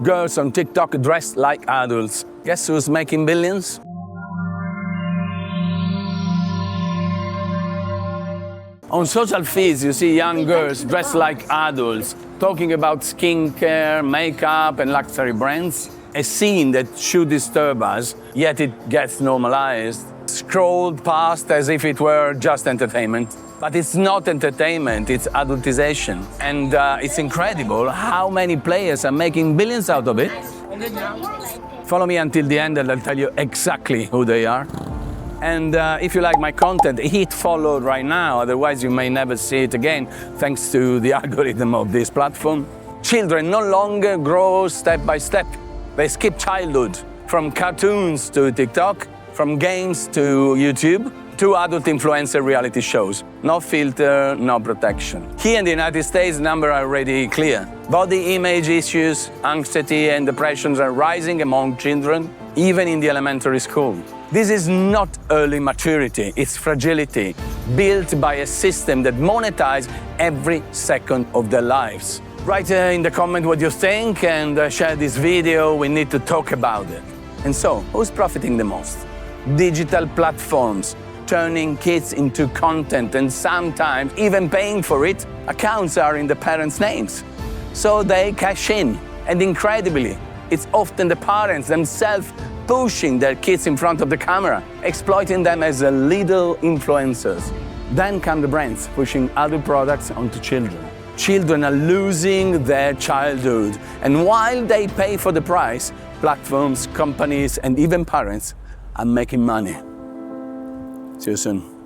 Girls on TikTok dressed like adults. Guess who's making billions? On social feeds, you see young girls dressed like adults, talking about skincare, makeup, and luxury brands. A scene that should disturb us, yet it gets normalized, scrolled past as if it were just entertainment. But it's not entertainment, it's adultization. And it's incredible how many players are making billions out of it. Follow me until the end and I'll tell you exactly who they are. And if you like my content, hit follow right now, otherwise you may never see it again, thanks to the algorithm of this platform. Children no longer grow step by step. They skip childhood, from cartoons to TikTok, from games to YouTube, to adult influencer reality shows. No filter, no protection. Here in the United States, numbers are already clear. Body image issues, anxiety and depressions are rising among children, even in the elementary school. This is not early maturity, it's fragility, built by a system that monetizes every second of their lives. Write in the comment what you think and share this video, we need to talk about it. And so, who's profiting the most? Digital platforms, turning kids into content and sometimes even paying for it. Accounts are in the parents' names, so they cash in. And incredibly, it's often the parents themselves pushing their kids in front of the camera, exploiting them as little influencers. Then come the brands pushing adult products onto children. Children are losing their childhood, and while they pay for the price, platforms, companies, and even parents are making money. See you soon.